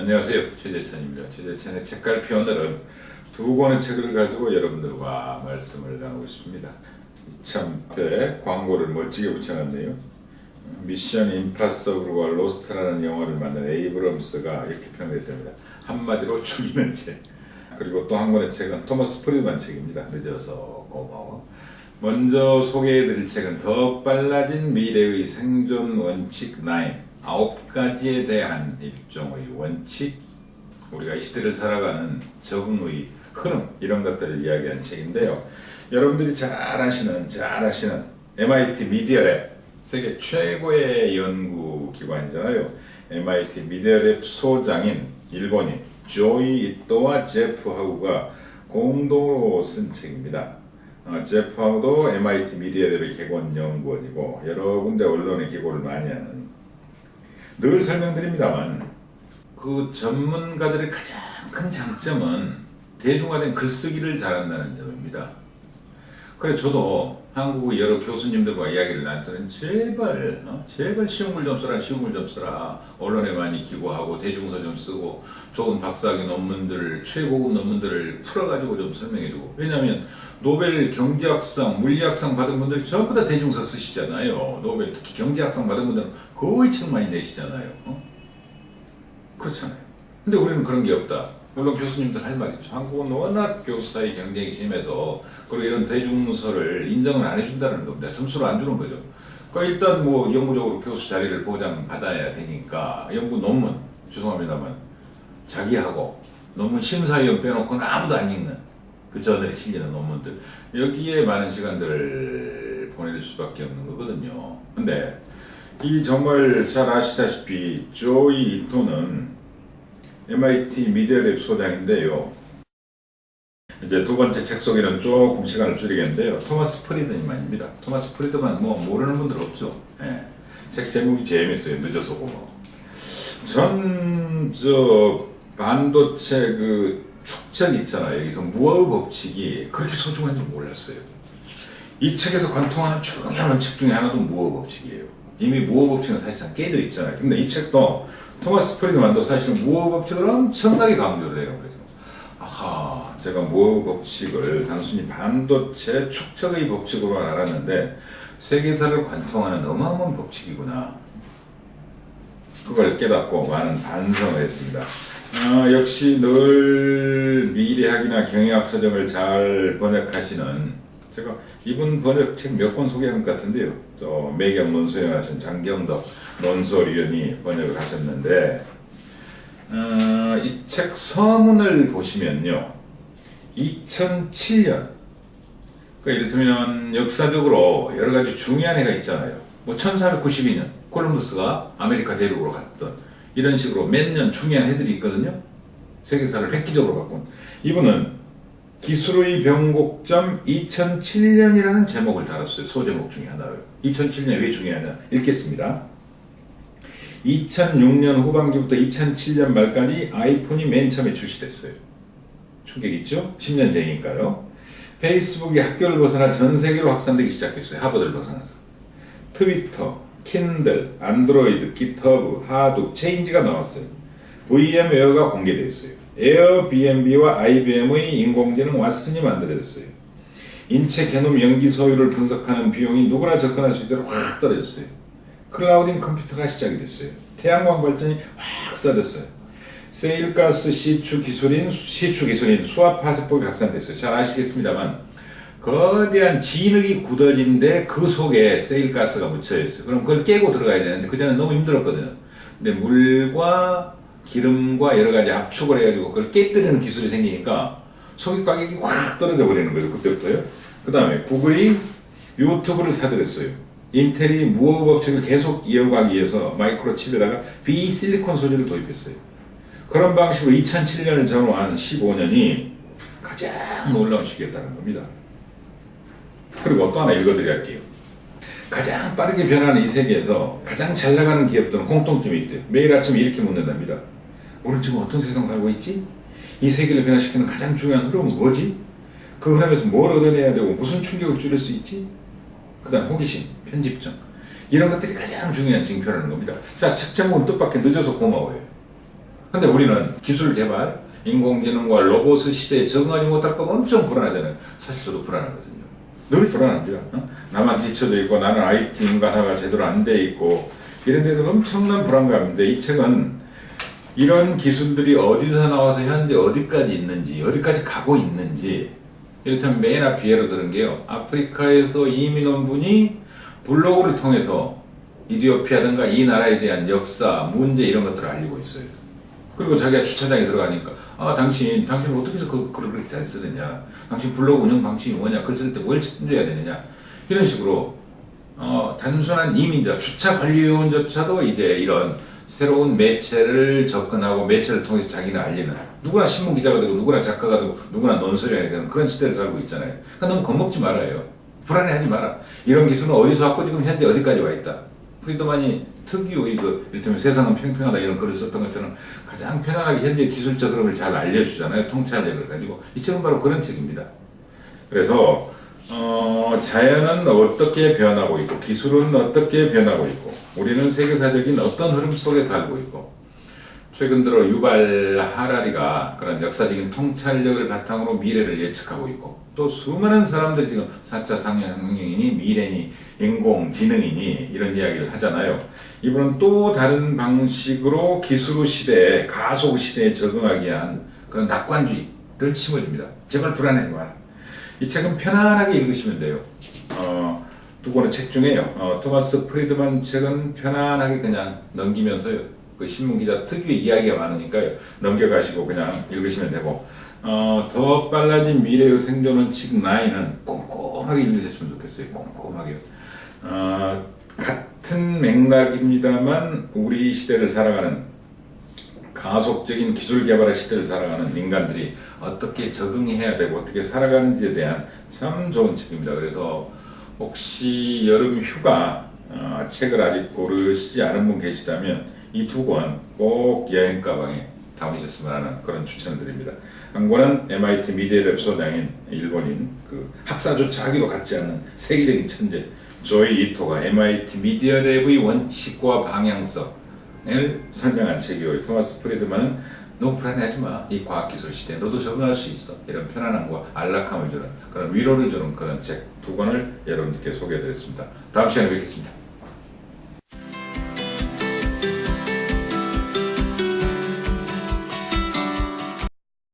안녕하세요. 최재천입니다. 최재천의 책갈피. 오늘은 두 권의 책을 가지고 여러분들과 말씀을 나누고 있습니다. 참 앞에 광고를 멋지게 붙여놨네요. 미션 임파서블과 로스트라는 영화를 만든 에이브럼스가 이렇게 표현됐답니다. 한마디로 죽이는 책. 그리고 또 한 권의 책은 토머스 프리드만 책입니다. 늦어서 고마워. 먼저 소개해드릴 책은 더 빨라진 미래의 생존 원칙 9. 9가지에 대한 일종의 원칙, 우리가 이 시대를 살아가는 적응의 흐름, 이런 것들을 이야기한 책인데요. 여러분들이 잘 아시는 MIT 미디어랩, 세계 최고의 연구기관이잖아요. MIT 미디어랩 소장인 일본인 조이 이토와 제프 하우가 공동으로 쓴 책입니다. 제프 하우도 MIT 미디어랩의 개관 연구원이고 여러 군데 언론에 기고를 많이 하는, 늘 설명드립니다만 그 전문가들의 가장 큰 장점은 대중화된 글쓰기를 잘한다는 점입니다. 그래 저도 한국의 여러 교수님들과 이야기를 나눴더니 제발 쉬운 글 좀 써라. 언론에 많이 기고하고 대중서 좀 쓰고 좋은 박사학위 논문들, 최고급 논문들을 풀어가지고 좀 설명해주고. 왜냐하면 노벨 경제학상, 물리학상 받은 분들 전부 다 대중서 쓰시잖아요. 노벨 특히 경제학상 받은 분들은 거의 책 많이 내시잖아요. 그렇잖아요. 근데 우리는 그런 게 없다. 물론 교수님들 할 말이죠. 한국은 워낙 교수 사이 경쟁이 심해서 그리고 이런 대중서를 인정을 안 해준다는 겁니다. 점수를 안 주는 거죠. 그러니까 일단 뭐 영구적으로 교수 자리를 보장받아야 되니까 연구 논문, 죄송합니다만 자기하고 논문 심사위원 빼놓고는 아무도 안 읽는 그 저들이 실리는 논문들, 여기에 많은 시간들을 보낼 수밖에 없는 거거든요. 근데 이 정말 잘 아시다시피 조이 이토는 MIT 미디어랩 소장인데요. 이제 두 번째 책 소개는 조금 시간을 줄이겠는데요. 토마스 프리드만입니다. 토마스 프리드만 뭐 모르는 분들 없죠. 예. 책 제목이 재밌어요. 늦어서 고마워. 전 반도체 그 축적 있잖아요. 여기서 무어의 법칙이 그렇게 소중한 줄 몰랐어요. 이 책에서 관통하는 중요한 원칙 중에 하나도 무어 법칙이에요. 이미 무어 법칙은 사실상 깨져 있잖아요. 근데 이 책도 토마스 프리드만도 사실은 무어 법칙을 엄청나게 강조를 해요. 그래서 제가 무어 법칙을 단순히 반도체 축적의 법칙으로만 알았는데 세계사를 관통하는 어마어마한 법칙이구나. 그걸 깨닫고 많은 반성을 했습니다. 역시 늘 미래학이나 경영학 서적을 잘 번역하시는, 제가 이분 번역책 몇 권 소개한 것 같은데요. 매경 논소위원 하신 장경덕 논소위원이 번역을 하셨는데, 이 책 서문을 보시면요, 2007년, 그러니까 이를테면 역사적으로 여러 가지 중요한 해가 있잖아요. 뭐 1492년 콜럼버스가 아메리카 대륙으로 갔던, 이런 식으로 몇 년 중요한 해들이 있거든요. 세계사를 획기적으로 바꾼. 이분은 기술의 변곡점 2007년이라는 제목을 달았어요. 소제목 중에 하나로요. 2007년이 왜 중요하냐 읽겠습니다. 2006년 후반기부터 2007년 말까지 아이폰이 맨 처음에 출시됐어요. 충격 있죠? 10년 전이니까요. 페이스북이 학교를 벗어나 전 세계로 확산되기 시작했어요. 하버드를 벗어나서. 트위터, 킨들, 안드로이드, 깃허브, 하둡, 체인지가 나왔어요. VM웨어가 공개되었어요. 에어비앤비와 IBM의 인공지능 왓슨이 만들어졌어요. 인체 게놈 연기 소유를 분석하는 비용이 누구나 접근할 수 있도록 확 떨어졌어요. 클라우딩 컴퓨터가 시작이 됐어요. 태양광 발전이 확 쏟아졌어요. 세일가스 시추 기술인 수압 파쇄법이 확산됐어요. 잘 아시겠습니다만 거대한 진흙이 굳어진 데 그 속에 세일가스가 묻혀있어요. 그럼 그걸 깨고 들어가야 되는데 그전에는 너무 힘들었거든요. 근데 물과 기름과 여러 가지 압축을 해가지고 그걸 깨뜨리는 기술이 생기니까 소비 가격이 확 떨어져 버리는 거죠. 그때부터요. 그 다음에 구글이 유튜브를 사들였어요. 인텔이 무어 법칙을 계속 이어가기 위해서 마이크로칩에다가 비실리콘 소재를 도입했어요. 그런 방식으로 2007년을 전후한 15년이 가장 놀라운 시기였다는 겁니다. 그리고 또 하나 읽어드릴게요. 가장 빠르게 변하는 이 세계에서 가장 잘 나가는 기업들은 공통점이 있대요. 매일 아침에 이렇게 묻는답니다. 우리는 지금 어떤 세상 살고 있지? 이 세계를 변화시키는 가장 중요한 흐름은 뭐지? 그 흐름에서 뭘 얻어내야 되고 무슨 충격을 줄일 수 있지? 그 다음 호기심, 편집점, 이런 것들이 가장 중요한 징표라는 겁니다. 자, 책 제목은 뜻밖의 늦어서 고마워요. 근데 우리는 기술 개발, 인공지능과 로봇 시대에 적응하지 못할까 봐 엄청 불안하잖아요. 사실 저도 불안하거든요. 늘 불안합니다. 나만 뒤쳐져 있고 나는 IT 인간 하나가 제대로 안 돼 있고 이런 데도 엄청난 불안감인데 이 책은 이런 기술들이 어디서 나와서 현재 어디까지 있는지 어디까지 가고 있는지 이를테면 맨 앞 예로 들은 게요. 아프리카에서 이민 온 분이 블로그를 통해서 이디오피아든가 이 나라에 대한 역사, 문제 이런 것들을 알리고 있어요. 그리고 자기가 주차장에 들어가니까 당신 어떻게 해서 글을 그렇게 잘 쓰느냐, 당신 블로그 운영 방식이 뭐냐, 글 쓸 때 뭘 책임져야 되느냐 이런 식으로 단순한 이민자, 주차 관리요원조차도 이제 이런 새로운 매체를 접근하고 매체를 통해서 자기는 알리는, 누구나 신문 기자가 되고 누구나 작가가 되고 누구나 논설위원이 되는 그런 시대를 살고 있잖아요. 그러니까 너무 겁먹지 말아요. 불안해하지 마라. 이런 기술은 어디서 왔고 지금 현재 어디까지 와 있다. 프리드만이 특유의 이를테면 세상은 평평하다 이런 글을 썼던 것처럼 가장 편안하게 현재 기술적 흐름을 잘 알려주잖아요. 통찰력을 가지고. 이 책은 바로 그런 책입니다. 그래서 자연은 어떻게 변하고 있고 기술은 어떻게 변하고 있고 우리는 세계사적인 어떤 흐름 속에 살고 있고 최근 들어 유발 하라리가 그런 역사적인 통찰력을 바탕으로 미래를 예측하고 있고 또 수많은 사람들이 지금 4차 산업혁명이니 미래니 인공지능이니 이런 이야기를 하잖아요. 이분은 또 다른 방식으로 기술 시대에 가속 시대에 적응하기 위한 그런 낙관주의를 심어줍니다. 제발 불안해하지 마라. 이 책은 편안하게 읽으시면 돼요. 두 권의 책 중에요. 토마스 프리드만 책은 편안하게 그냥 넘기면서요. 그 신문기자 특유의 이야기가 많으니까요. 넘겨가시고 그냥 읽으시면 되고, 더 빨라진 미래의 생존은 책 9은 꼼꼼하게 읽으셨으면 좋겠어요. 꼼꼼하게요. 같은 맥락입니다만 우리 시대를 살아가는 가속적인 기술 개발의 시대를 살아가는 인간들이 어떻게 적응해야 되고 어떻게 살아가는지에 대한 참 좋은 책입니다. 그래서 혹시 여름 휴가 책을 아직 고르시지 않은 분 계시다면 이 두 권 꼭 여행 가방에 담으셨으면 하는 그런 추천을 드립니다. 한 권은 MIT 미디어랩 소장인 일본인 그 학사조차 하기도 같지 않는 세계적인 천재 조이 이토가 MIT 미디어랩의 원칙과 방향성을 설명한 책이고 토마스 프리드만은 너무 불안해하지 마. 이 과학기술 시대에 너도 적응할 수 있어. 이런 편안함과 안락함을 주는 그런 위로를 주는 그런 책 두 권을 여러분들께 소개해드렸습니다. 다음 시간에 뵙겠습니다.